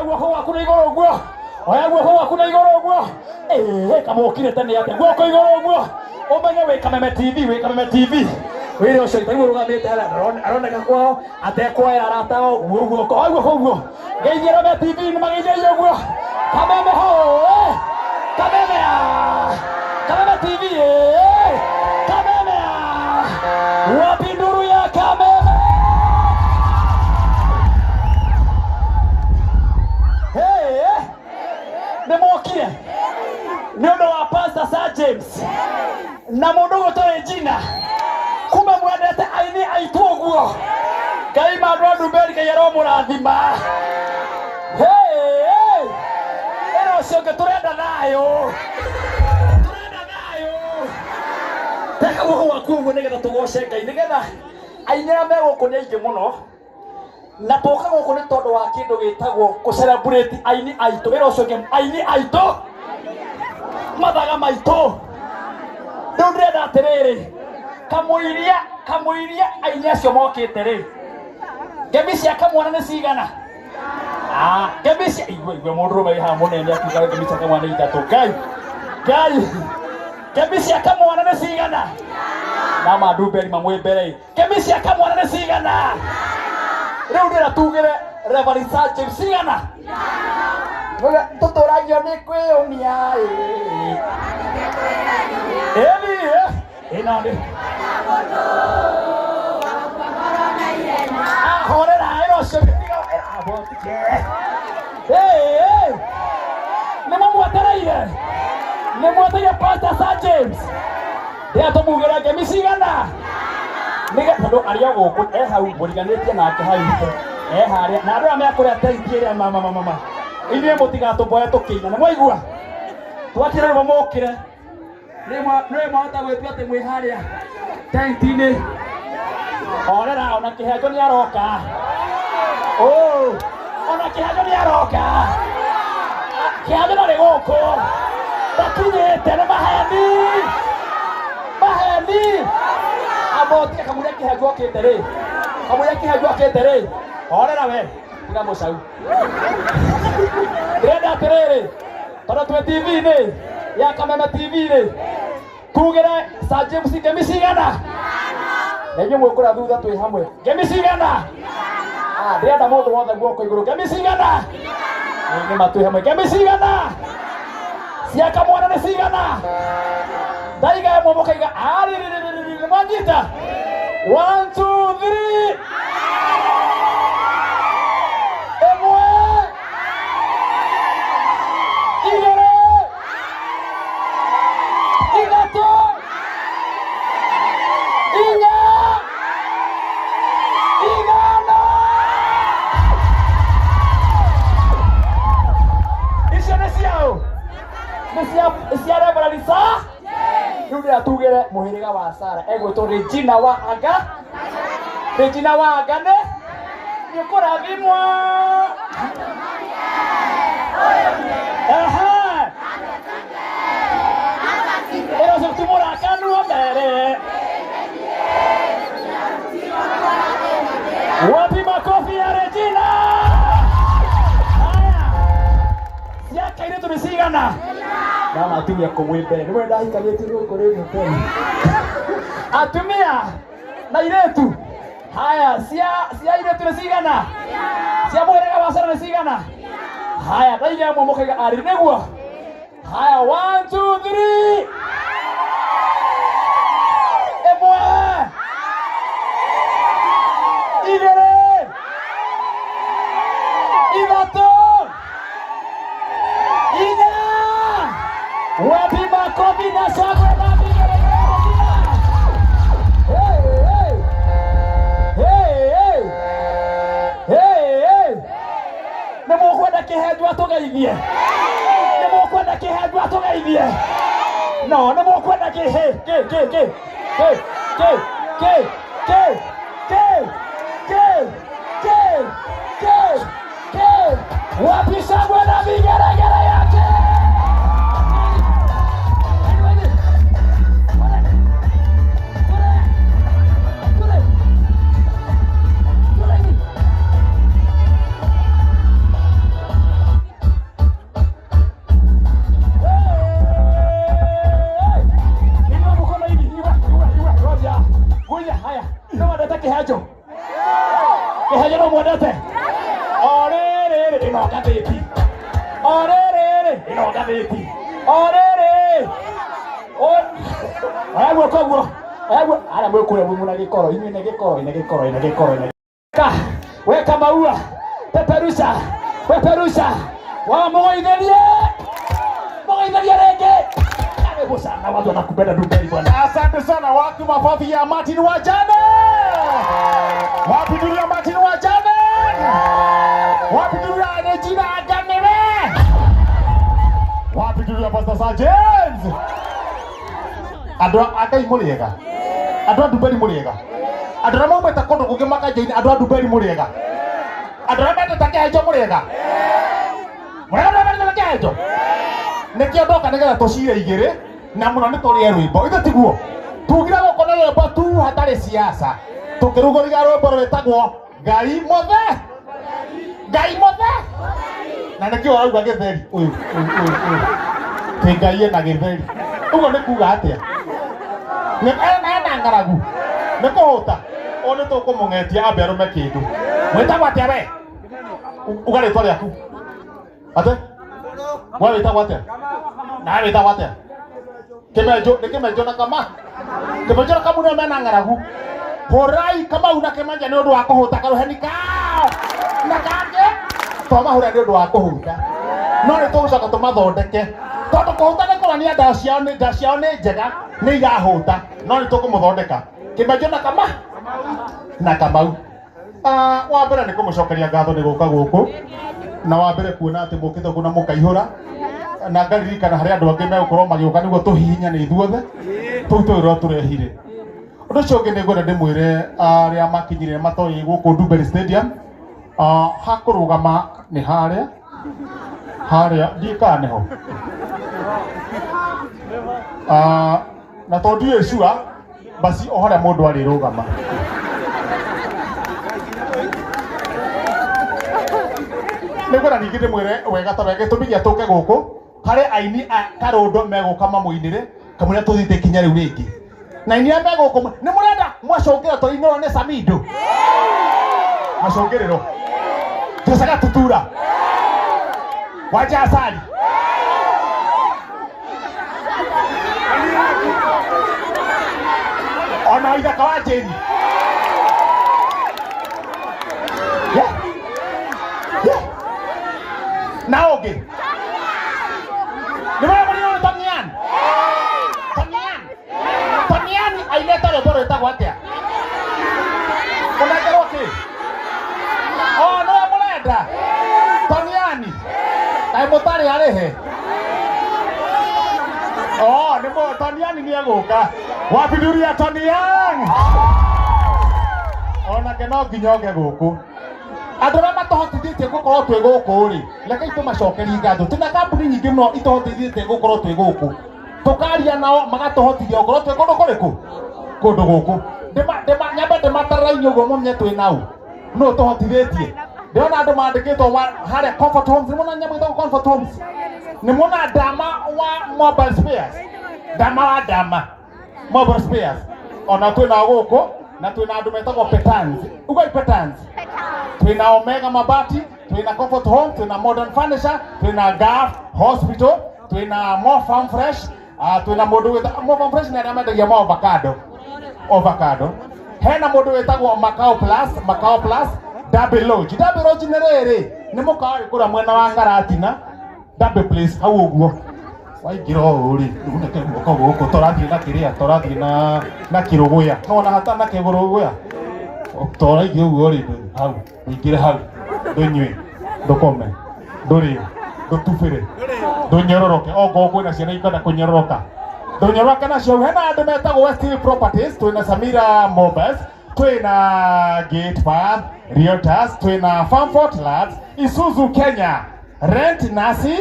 guoko waku na igoro guo oya guoko waku na igoro guo kama ukire tani yake guoko igoro guo umenye we Kameme TV wĩre ũcio itagwo rũgamĩte aroneka kwao atekwoera aratao guoko guo geithie Kameme TV nĩ mageithie guo Kameme ho Kameme Kameme TV Kameme wapi nduru ya Kameme Nemokire nĩ ũndũ wa Pastor Sir James na mũndũ gũtarĩ jina kuma mwendete aini aitu ũguo Ngai mandũ Ndumberi Ngai aromũrathima ĩno ũcio ũngĩ tũrenda nayo teka guoko waku ũguo nĩgetha tũgoce Ngai nĩgetha aini arĩa megũkũ nĩ aingĩ mũno na toka gũkũ nĩ tondũ wa kĩndũ gĩtagwo gũcelebrate aini aitũ wĩra ũcio ũngĩ aini aitũ mathaga maitũ rĩu ndĩrenda atĩrĩrĩ kamũiria aini acio mokĩte rĩ ngemi cia kamwana nĩ cigana ngemi cia igwe mũndũ rũme haha mũnene akiuga ngemi cia kamwana ithatũ Ngai ngemi cia kamwana nĩ cigana nama Ndumberi mamwĩmbere ngemi cia kamwana nĩ cigana rĩu ndĩra tugĩre Reverend Sir James cigana tũtũragio nĩ kwĩyũnia ĩno nĩ ahorera ĩno cio nĩ mwetereire Pastor Sir James rĩrĩa tũmugĩre ngemi cigana nĩgetha andũ arĩa gũkũ hau mũriganĩtie nake hau harĩa na andũ arĩa mekũrĩa teithie rĩa mama ithuĩ mũtigatũmboe tũkĩina nĩ mwaigua twakĩra rĩmwe mũkĩre nĩ mwahota gwĩtua atĩ mwĩ harĩa tenti-inĩ orera ona kĩhenjo nĩ aroka ona kĩhenjo nĩ aroka kĩhenjo narĩ gũkũ ndakinyĩte nĩ maheni abotika kamuria kĩhenjo akĩte rĩ orera we tiga mũcau ndĩrenda atĩrĩrĩ tondũ twĩ TV-inĩ ya Kameme TV-rĩ tugĩre Sir James ngemi cigana na inyuĩ mwĩkũra thutha twĩ hamwe ngemi cigana ndĩrenda mũndũ wothe guoko igũrũ ngemi cigana nĩma twĩ hamwe ngemi cigana cia kamwana nĩ cigana ndaiga ĩmwe mũkaiga nĩ mwanyita 1 2 3 tugĩre mũhĩrĩga wa Sarah egwĩtwo Regina wa Anga nĩ kũrathimwo ĩro tumũrakanwo mbere wapi makofi ya Regina cia kairĩtu nĩ cigana nama atumia kũmwĩ mbere nĩ mwenda hikanĩtie gũkũ rĩu mbere atumia na airĩtu haya cia airĩtu nĩ cigana cia mũhĩrĩga wa Sarah nĩ cigana haya ndaiga ĩmwe mũkaiga arĩ nĩguo haya 1 2 3 ĩmwe igĩrĩ ithatũ inya wapi makofi na shangwe na vigelegele nĩ mũkwenda kĩhenjwo atũgeithie no nĩ mũkwenda wapi shangwe na vigelegele yake No mwendete kihanjo. Kihanjo no mwendete. Orere ino gatheti. Orere ino gatheti. Orere. Agwo kogwo. Agwo ara mwekure muna gikoro, ine gikoro. Ka weka maua. Peperusha. Wa moitherie rege. Karibu sana watu wanakupenda dukani bwana. Asante sana watu mafafi ya Martin Wajane. Wapi dunia Martin Wajane? Wapi dunia Regina Aganere? Wapi dunia Pastor Sir James? Adwa akai muriega. Adwa duberi muriega. Adwa mo meta kondo kugimaka jaini adwa duberi muriega. Adwa meta takejo muriega. Mwana takejo. Nekio doka negera toshire igere na muno ni tori rwimbo ithe tiguo tugira gukona rwimbo tu hatari siasa tukirugoriga rwimbo rwetagwo Ngai mothe na nekio arauga githeri uyu te Ngai ena githeri ugo ni kuga atia ne ena ngaragu ne kuhuta one tukumugetia ambe arume kindu mwetagwo atia we ugaritwa riaku ate wewe witagwo atia na witagwo atia Kemejo na kama Kemejo na kama mena ngaragu horai kama una kemanja ni undu wa kuhuta karuheni kao na kange toma hura ni undu wa kuhuta no ni tugucoka tumathondeke tondu kuhuta ni kurania nda ciao ni njega ni igahuta no ni tukumuthondeka Kemejo na Kamau wa mbere ni kumucokeria ngatho ni guka guku na wa mbere kuona ati mukite kuna mukaihura na ngaririkana hari andu angi megukorwo magioka niguo tuhihinya ni ithuothe tuitwirwo turehire undu ucio ungi nigwenda ndimwire aria makinyire matoi guku Ndumberi Stadium hakurugama ni haria ndikane ho na tondu yesua basi o haria mundu ari rugama nigwenda ningi ndimwire wega ta wege tumigia tuke guku hari aini karundo meguka mamuinire kamuna tuthite kinya riu ringi na ini meguka ni murenda mwacongera to inoro ne Samido macongerero tusaga tutura waja asali ona ida kawajeni naoge ni baba ni Tamian aileta le boro etagwo atia unajua wapi no mulenda Tamiani kai mutari arehe ni mo Tamiani ni aguka wapi duria Tamian ona keno nginyoge guku andu ra matohotithĩtie gukorwo twĩ gũkũ ri rekei tũmacokerie ngatho tuna kambuni nyingĩ mũno itohotithĩtie gukorwo twĩ gũkũ tukaria nao magatohotithia gukorwo twĩ kũndũ kũrĩkũ kũndũ gũkũ nyambe ndĩmatarĩra inyuĩ ũguo mũmenye twĩ nau no tũhotithĩtie ndĩrona andũ mandĩkĩtwo harĩa comfort homes nĩmona nyamũ ĩtagwo comfort homes nĩmona Ndama wa mobile spares mobile spares ona twĩ nao gũkũ na twina andu metagwo Petans ugoi Petans twina Omega Mabati twina Comfort Home twina Modern Furniture twina Gaf Hospital twina More Farm Fresh twina mundu wita More Farm Fresh na ramendagia mo avocado hena mundu witagwo Macao Plus Double Lodge ni riri ni mukawa ikura mwena wa Ngaratina Double Place hau uguo waingiro uri uneke moko guko torathie na kiria torathie na kiruguya no na hata na kiguruguya torathie uguo ri hau ingire hau dunywe ndukome nduri ndutubire ndunyororoke ogo kwina ciana ikada kunyororoka ndunyororoka nacio hena andu metagwo Westfield Properties twina Samira Mobiles twina Gate Farm Realtors twina Farmfort Lands Isuzu Kenya Rent Nasi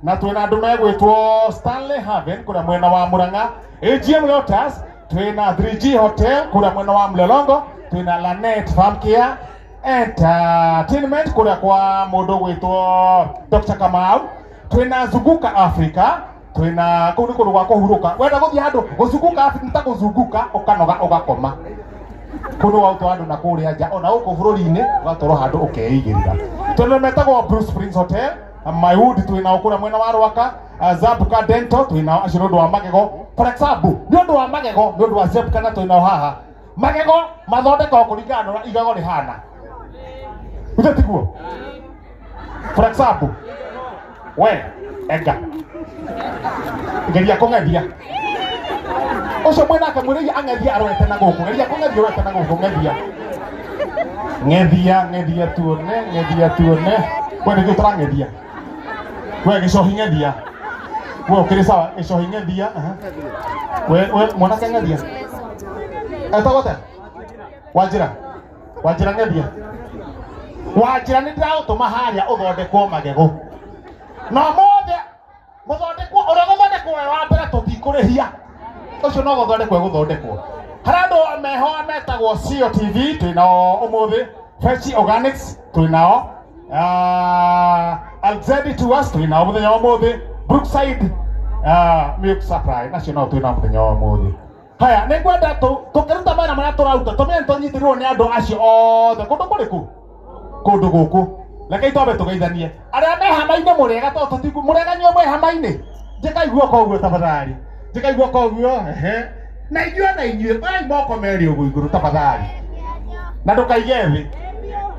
na twina andu megwitwo Stanley Haven kuria mwena wa Murang'a AGM Realtors twina 3G Hotel kuria mwena wa Mlolongo twina Lanet Farm Care Entertainment kuria kwa mundu gwitwo Dr. Kamau twina Zunguka Africa twina kuu ni kundu gwa kuhuruka wenda guthie handu guzunguka Africa ta guzunguka ukanoga ugakoma kuno wauto andu na kuria nja ona uko bururi-ini ugatoro handu ukeigirira tondu metagwo Bruce Prince Hotel Maywood twina ukura mwena wa Rwaka Zabuka Dental twina acio ndu wa magego for example ni undu wa magego ni undu wa Zabuka na twina haha magego mathondeka kuringana na igago rihana utatiguo for example we enga geria kung'ethia ucio mwena ake mwiriria ang'ethia arwete na guku geria kung'ethia arwete na guku ng'ethia tuone we niguo turang'ethia we gicohi ng'ethia we ukiri sawa gicohi ng'ethia we mwanake ng'ethia etagote Wanjira ng'ethia Wanjira ni ndirautuma haria uthondekwo magego na mothe guthondekwo uria guthondekwo wa mbere tutikurihia ucio no guthondekwo harando meho metagwo CO TV twinao umuthi Fresh Organics twinao Alzedi to us twinao muthenya wa umuthi Brookside Milk Supply nacio no twinao muthenya wa umuthi haya ni ngwenda tukiruta mara maria turaruta tumenye tunyitirwo ni andu acio othe kundu kuriku kundu guku Leke itobe tugeithanie. Aria me hama-ini murega to tutiku murega nyuo mwe hama-ini. Njikaigua koguo tafadhali. Njikaigua koguo ehe. Na inyue ai moko meri ugu iguru tafadhali. Na ndukaige thi.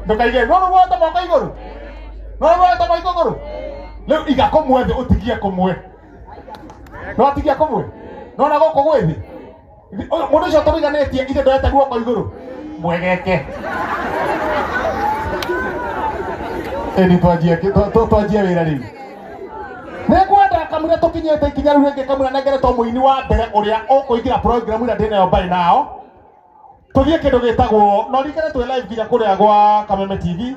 Ndukaige no wote moko iguru. No wote moko iguru. Leo iga komwe thi utigie komwe. No atigia komwe. No na goko gwethi. Mundu cio turiganetie ithe ndoete guoko iguru. Mwegeke. Eni twajia wira riu. Nĩngwenda kamũira tũkinyĩte ikinya rĩu rĩngĩ kamũira nengeretwo mũini wa mbere ũrĩa ũkũingĩra program ĩrĩa ndĩnayo mbarĩ nao. Tũthiĩ kĩndũ gĩtagwo no ringane twĩ live nginya kũrĩa gwa Kameme TV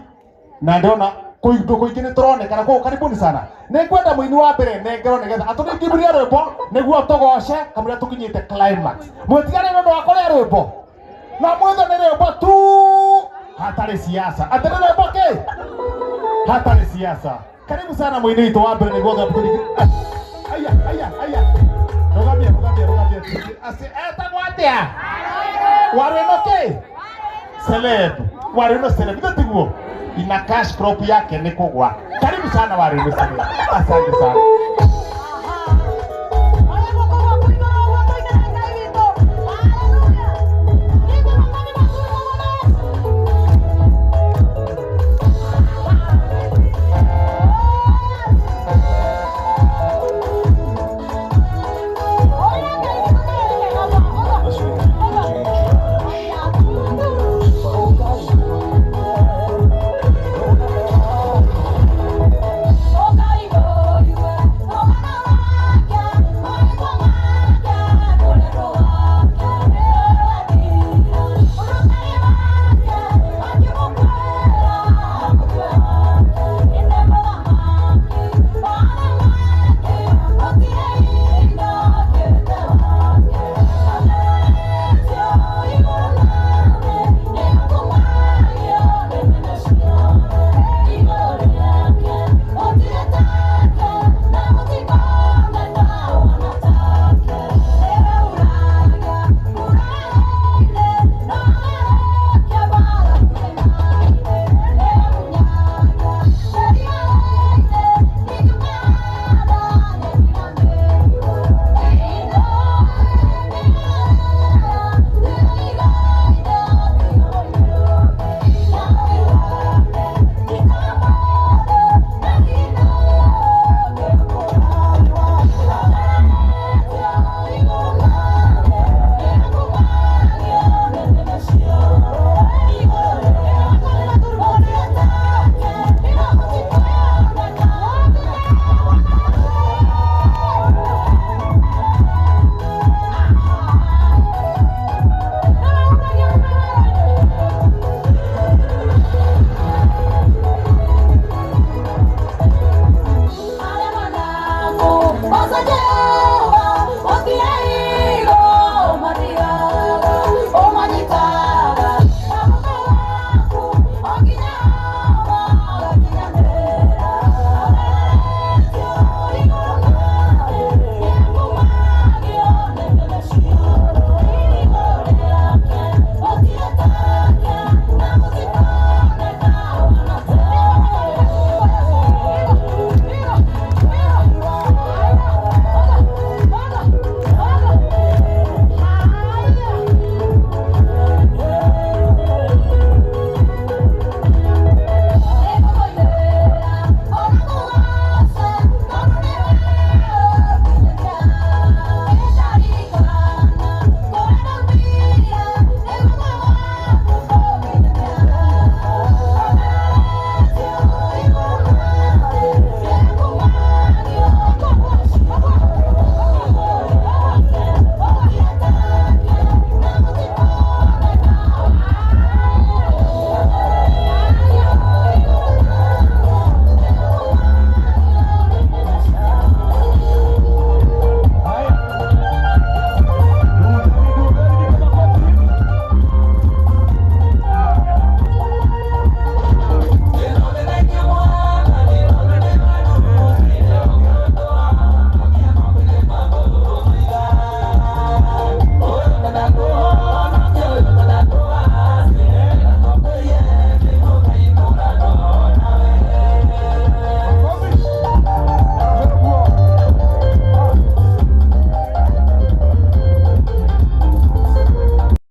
na ndĩrona kũndũ kũingĩ nĩtũronekana kũu karibuni sana. Nĩngwenda mũini wa mbere nengerwo nĩgetha atũringithĩrie rwĩmbo nĩguo tũgoce kamũira tũkinyĩte climax. Mwĩtigane nĩ ũndũ wa kũrĩa rwĩmbo na mwĩthe nĩ rwĩmbo tu hatarĩ siasa. Atĩ nĩ rwĩmbo kĩ hatari siasa. Karibu sana mwini wito wa mbere niguo thaputiri. Aya. Rugamia. Asi etagwo atia? Wareno ke? Celeb. Wareno celeb. Ndatiguo. Ina cash crop yake ni kugwa. Karibu sana Wareno celeb. Asante sana.